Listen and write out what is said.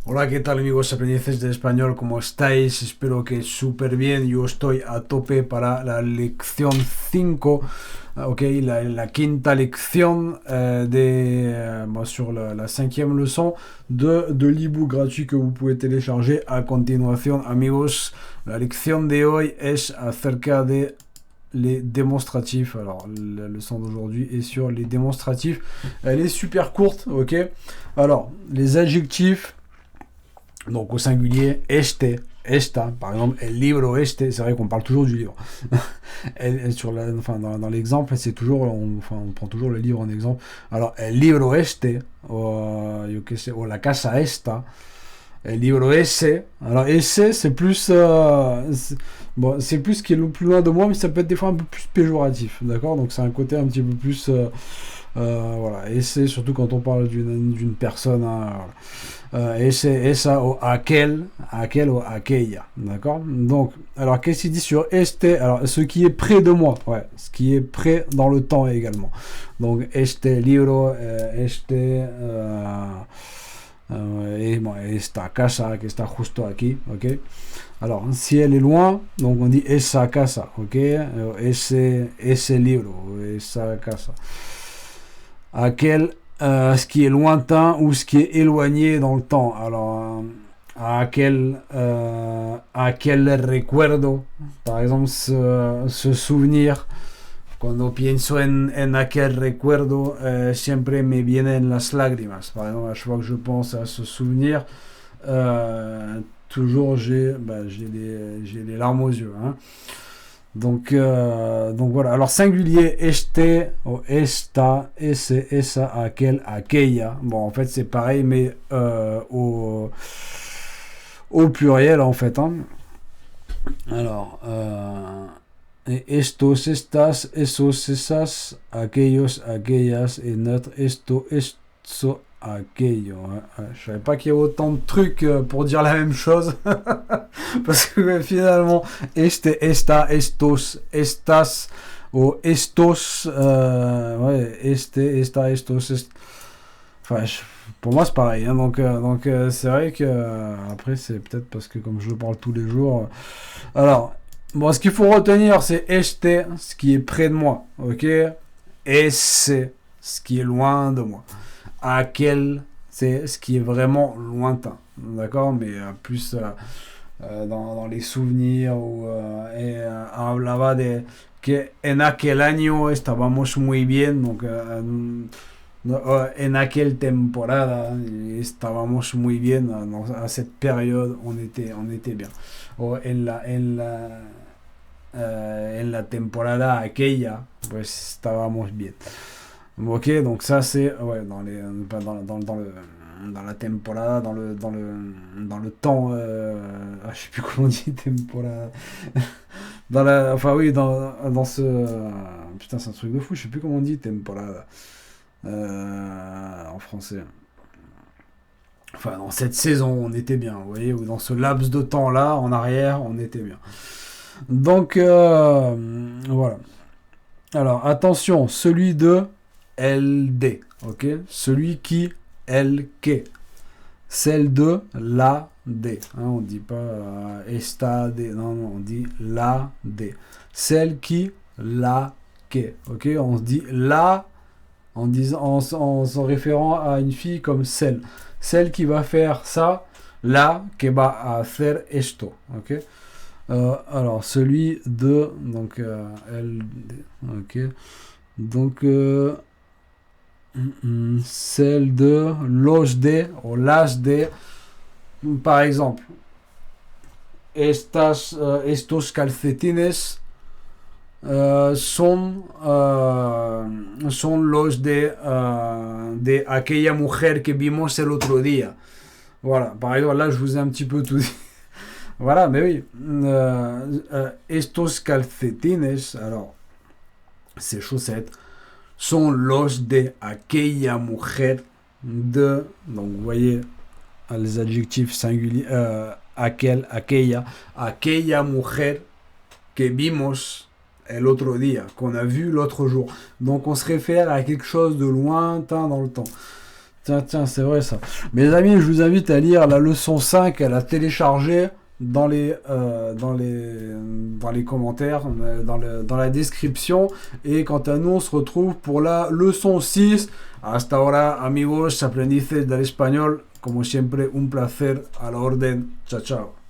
Hola, ¿qué tal amigos aprendices de español? ¿Cómo estáis? Espero que súper bien. Yo estoy a tope para la lección 5, ok, la quinta lección sur la cinquième leçon de l'ebook gratuit que vous pouvez télécharger à continuación, amigos. La lección de hoy es acerca de les démonstratifs. Alors, la leçon d'aujourd'hui est sur les démonstratifs. Elle est super courte, ok. Alors, les adjectifs. Donc au singulier, este, esta, par exemple, el libro este, c'est vrai qu'on parle toujours du livre. Dans l'exemple, c'est toujours, on prend toujours le livre en exemple. Alors, el libro este, o la casa esta, el libro ese. Alors, ese, c'est plus, bon, c'est plus ce qui est le plus loin de moi, mais ça peut être des fois un peu plus péjoratif, d'accord. Donc c'est un côté un petit peu plus, voilà, ese, surtout quand on parle d'une personne, hein, voilà. Ese, esa o aquel o aquella, d'accord. Donc, alors qu'est-ce qu'il dit sur este? Alors, ce qui est près de moi, ouais, ce qui est près dans le temps également. Donc, este libro, et bon, esta casa que está justo aquí, ok. Alors, si elle est loin, donc on dit esa casa, ok, ese libro, esa casa. Aquel, ce qui est lointain ou ce qui est éloigné dans le temps. Alors, à quel recuerdo, par exemple, ce souvenir. Cuando pienso en aquel recuerdo, siempre me vienen las lágrimas. Par exemple, à chaque fois que je pense à ce souvenir, toujours j'ai les larmes aux yeux. Hein. Donc voilà. Alors singulier, este, o esta, ese, esa, aquel, aquella. Bon, en fait, c'est pareil, mais au pluriel, en fait. Hein. Alors, estos, estas, esos, esas, aquellos, aquellas, et notre, esto, eso, aquello. Je savais pas qu'il y avait autant de trucs pour dire la même chose. Parce que finalement, este, esta, estos, estas, ou estos, ouais, este, esta, estos, enfin, pour moi c'est pareil. Hein, donc c'est vrai que après c'est peut-être parce que comme je le parle tous les jours. Alors, bon, ce qu'il faut retenir, c'est este, ce qui est près de moi, ok. Ese, ce qui est loin de moi. Aquel, c'est ce qui est vraiment lointain, d'accord, mais plus dans les souvenirs ou hablaba de que en aquel año estábamos muy bien, donc en aquel temporada estábamos muy bien, à cette période on était bien, o en la temporada aquella pues estábamos bien. Ok, donc ça c'est ouais, dans la temporada, dans le temps, je sais plus comment on dit temporada. Enfin oui, dans ce, putain c'est un truc de fou, je sais plus comment on dit temporada en français. Enfin dans cette saison on était bien, vous voyez, ou dans ce laps de temps là en arrière on était bien. Donc voilà. Alors attention, celui de LD, ok. Celui qui, elle, que. Celle de, la, D. Hein, on dit pas esta, D. Non, on dit la, D. Celle qui, la, que. Ok, on se dit la en s'en référant à une fille comme celle. Celle qui va faire ça, la que va hacer esto. Ok. Alors, celui de, donc, LD. Ok. Donc, celle de los de o las de, par exemple, estos calcetines son los de aquella mujer que vimos el otro día. Voilà, par exemple, là je vous ai un petit peu tout dit. Voilà, mais oui. Estos calcetines, alors, ces chaussettes, sont los de aquella mujer de, donc vous voyez les adjectifs singuliers, aquella mujer que vimos el otro día, qu'on a vu l'autre jour. Donc on se réfère à quelque chose de lointain dans le temps. Tiens, c'est vrai ça. Mes amis, je vous invite à lire la leçon 5, à la télécharger dans les commentaires, dans la description. Et quant à nous, on se retrouve pour la leçon 6. Hasta ahora, amigos, aprendices del español. Como siempre, un placer a la orden. Ciao, ciao.